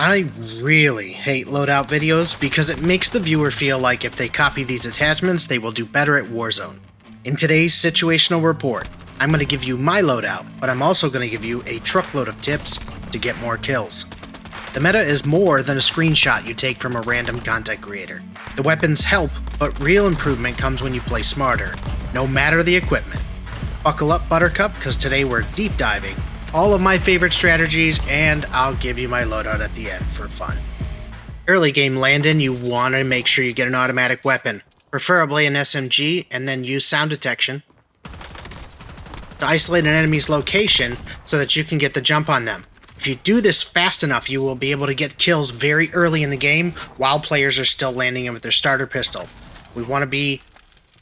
I really hate loadout videos because it makes the viewer feel like if they copy these attachments, they will do better at Warzone. In today's situational report, I'm going to give you my loadout, but I'm also going to give you a truckload of tips to get more kills. The meta is more than a screenshot you take from a random content creator. The weapons help, but real improvement comes when you play smarter, no matter the equipment. Buckle up, Buttercup, because today we're deep diving all of my favorite strategies, and I'll give you my loadout at the end for fun. Early game Landon, you want to make sure you get an automatic weapon, preferably an SMG, and then use sound detection to isolate an enemy's location so that you can get the jump on them. If you do this fast enough, you will be able to get kills very early in the game while players are still landing in with their starter pistol. We want to be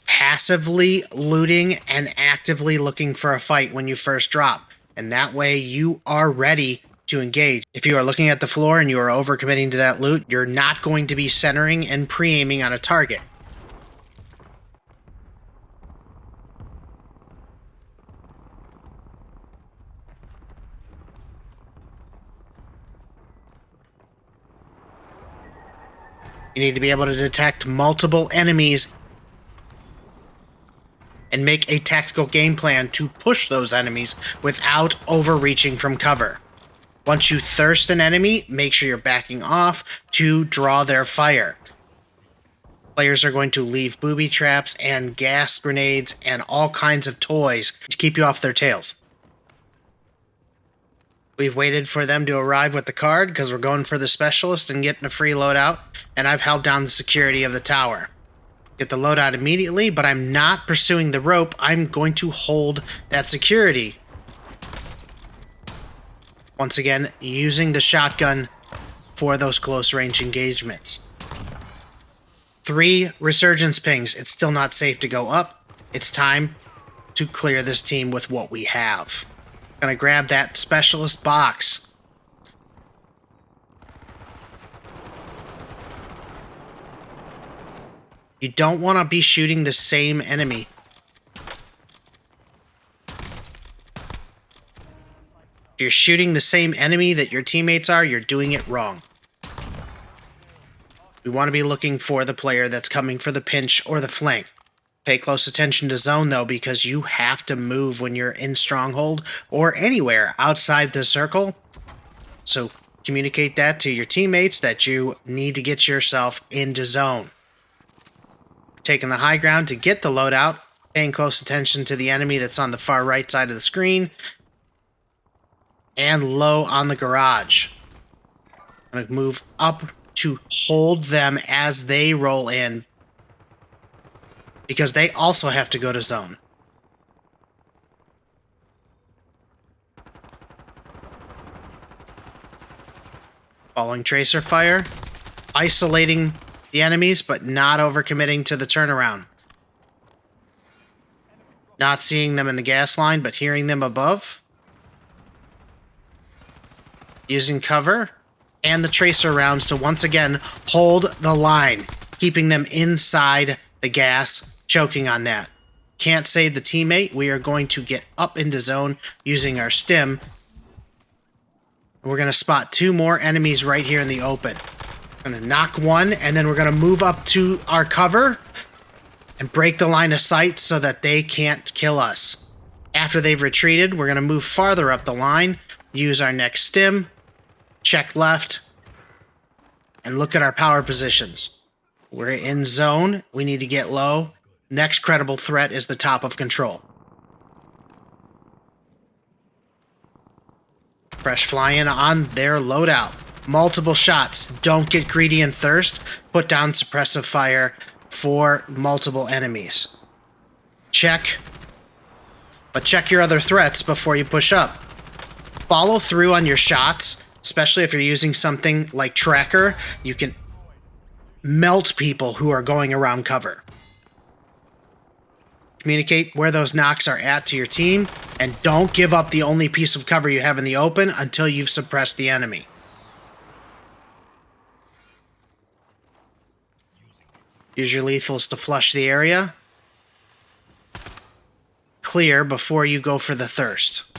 passively looting and actively looking for a fight when you first drop. And that way you are ready to engage. If you are looking at the floor and you are overcommitting to that loot, you're not going to be centering and pre-aiming on a target. You need to be able to detect multiple enemies and make a tactical game plan to push those enemies without overreaching from cover. Once you thirst an enemy, make sure you're backing off to draw their fire. Players are going to leave booby traps and gas grenades and all kinds of toys to keep you off their tails. We've waited for them to arrive with the card because we're going for the specialist and getting a free loadout, and I've held down the security of the tower. Get the loadout immediately, but I'm not pursuing the rope. I'm going to hold that security. Once again, using the shotgun for those close range engagements. 3 resurgence pings. It's still not safe to go up. It's time to clear this team with what we have. Gonna grab that specialist box. You don't want to be shooting the same enemy. If you're shooting the same enemy that your teammates are, you're doing it wrong. We want to be looking for the player that's coming for the pinch or the flank. Pay close attention to zone, though, because you have to move when you're in stronghold or anywhere outside the circle. So communicate that to your teammates that you need to get yourself into zone. Taking the high ground to get the loadout, paying close attention to the enemy that's on the far right side of the screen, and low on the garage. I'm going to move up to hold them as they roll in, because they also have to go to zone. Following tracer fire, isolating the enemies, but not overcommitting to the turnaround. Not seeing them in the gas line, but hearing them above. Using cover and the tracer rounds to once again hold the line, keeping them inside the gas, choking on that. Can't save the teammate. We are going to get up into zone using our stim. We're going to spot 2 more enemies right here in the open. Going to knock one, and then we're going to move up to our cover and break the line of sight so that they can't kill us. After they've retreated, we're going to move farther up the line, use our next stim, check left, and look at our power positions. We're in zone. We need to get low. Next credible threat is the top of control. Fresh fly-in on their loadout. Multiple shots. Don't get greedy and thirst. Put down suppressive fire for multiple enemies. Check. But check your other threats before you push up. Follow through on your shots, especially if you're using something like tracker. You can melt people who are going around cover. Communicate where those knocks are at to your team, and don't give up the only piece of cover you have in the open until you've suppressed the enemy. Use your lethals to flush the area. Clear before you go for the thirst.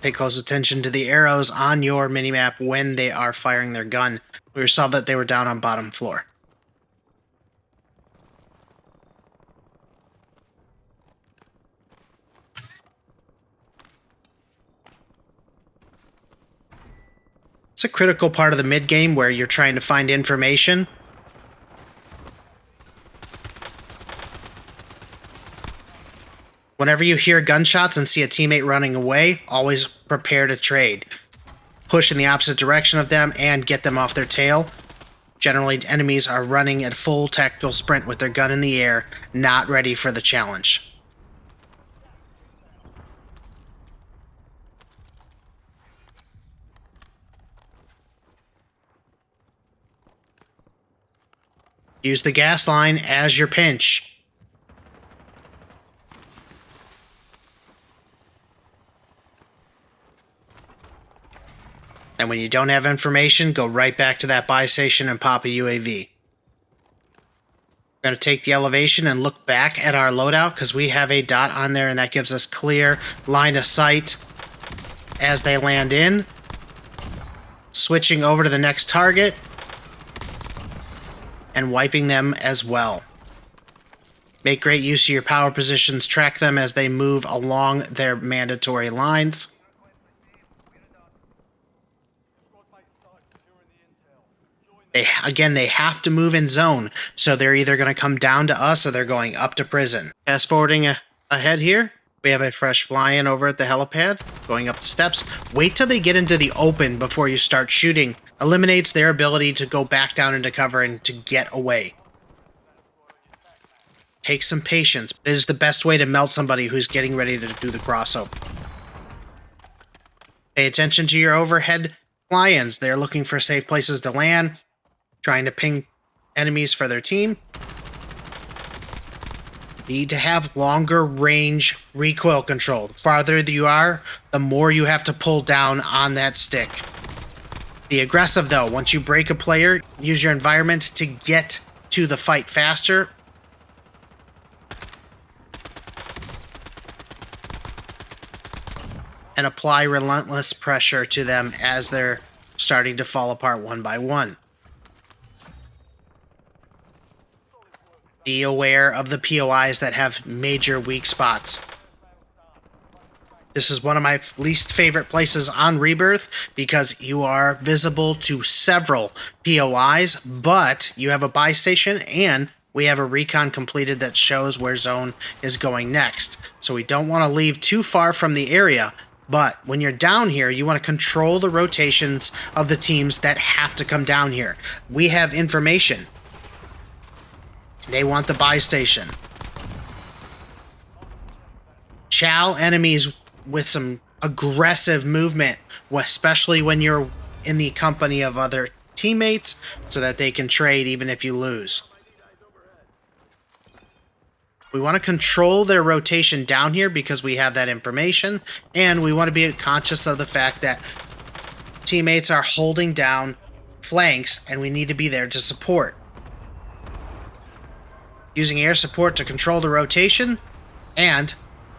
Pay close attention to the arrows on your minimap when they are firing their gun. We saw that they were down on bottom floor. It's a critical part of the mid-game where you're trying to find information. Whenever you hear gunshots and see a teammate running away, always prepare to trade. Push in the opposite direction of them and get them off their tail. Generally, enemies are running at full tactical sprint with their gun in the air, not ready for the challenge. Use the gas line as your pinch. And when you don't have information, go right back to that buy station and pop a UAV. We're going to take the elevation and look back at our loadout because we have a dot on there and that gives us clear line of sight as they land in. Switching over to the next target and wiping them as well. Make great use of your power positions, track them as they move along their mandatory lines. They have to move in zone, so they're either going to come down to us or they're going up to prison. Fast forwarding ahead here, we have a fresh fly-in over at the helipad, going up the steps. Wait till they get into the open before you start shooting. Eliminates their ability to go back down into cover and to get away. Take some patience. It is the best way to melt somebody who's getting ready to do the crossover. Pay attention to your overhead fly-ins. They're looking for safe places to land, trying to ping enemies for their team. Need to have longer range recoil control. The farther you are, the more you have to pull down on that stick. Be aggressive though. Once you break a player, use your environment to get to the fight faster. And apply relentless pressure to them as they're starting to fall apart one by one. Be aware of the POIs that have major weak spots. This is one of my least favorite places on Rebirth because you are visible to several POIs, but you have a buy station and we have a recon completed that shows where zone is going next. So we don't want to leave too far from the area, but when you're down here, you want to control the rotations of the teams that have to come down here. We have information. They want the buy station. Chow enemies with some aggressive movement, especially when you're in the company of other teammates, so that they can trade even if you lose. We want to control their rotation down here because we have that information, and we want to be conscious of the fact that teammates are holding down flanks, and we need to be there to support. Using air support to control the rotation, and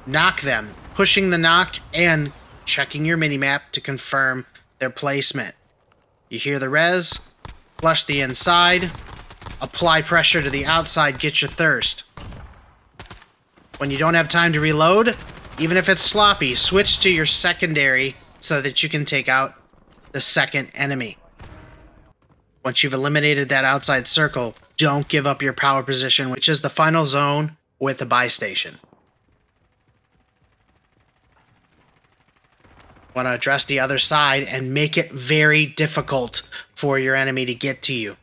knock them. Pushing the knock and checking your minimap to confirm their placement. You hear the res, flush the inside, apply pressure to the outside, get your thirst. When you don't have time to reload, even if it's sloppy, switch to your secondary so that you can take out the second enemy. Once you've eliminated that outside circle, don't give up your power position, which is the final zone with the buy station. Want to address the other side and make it very difficult for your enemy to get to you.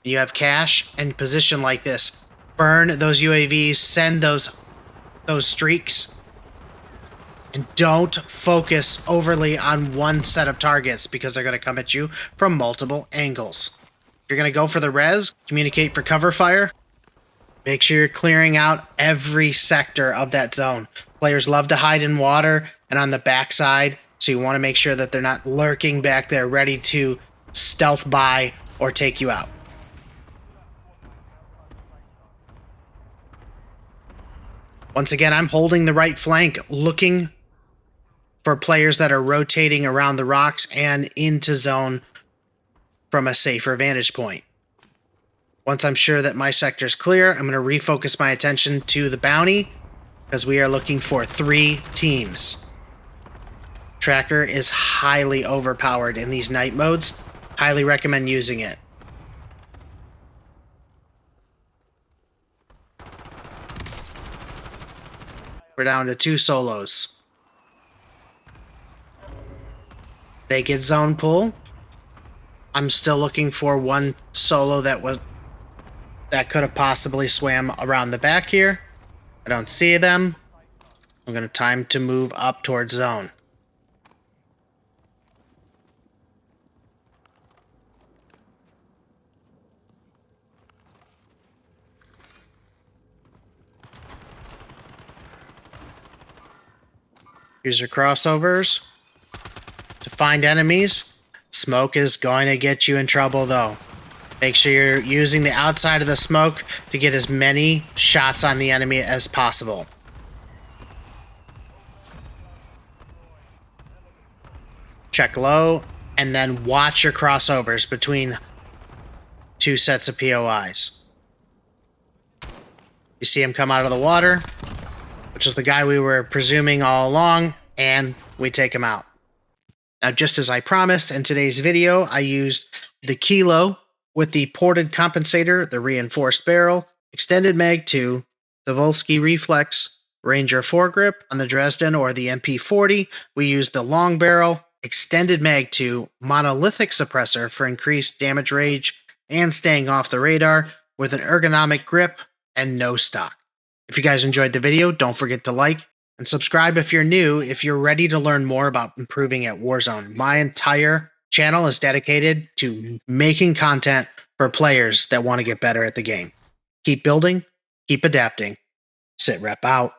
You have cash and position like this. Burn those UAVs, send those streaks, and don't focus overly on one set of targets because they're going to come at you from multiple angles. If you're going to go for the res, communicate for cover fire. Make sure you're clearing out every sector of that zone. Players love to hide in water and on the backside, so you want to make sure that they're not lurking back there ready to stealth by or take you out. Once again, I'm holding the right flank, looking for players that are rotating around the rocks and into zone from a safer vantage point. Once I'm sure that my sector is clear, I'm going to refocus my attention to the bounty because we are looking for 3 teams. Tracker is highly overpowered in these night modes. Highly recommend using it. We're down to 2 solos. They get zone pull. I'm still looking for 1 solo that could have possibly swam around the back here. I don't see them. I'm going to time to move up towards zone. Here's your crossovers. To find enemies, smoke is going to get you in trouble though. Make sure you're using the outside of the smoke to get as many shots on the enemy as possible. Check low, and then watch your crossovers between 2 sets of POIs. You see him come out of the water, which is the guy we were presuming all along, and we take him out. Now, just as I promised in today's video, I used the Kilo with the ported compensator, the reinforced barrel, extended mag 2, the Volsky Reflex, Ranger foregrip on the Dresden or the MP40. We used the long barrel, extended mag 2, monolithic suppressor for increased damage range and staying off the radar with an ergonomic grip and no stock. If you guys enjoyed the video, don't forget to like and subscribe if you're new, if you're ready to learn more about improving at Warzone. My entire channel is dedicated to making content for players that want to get better at the game. Keep building, keep adapting. SitRep out.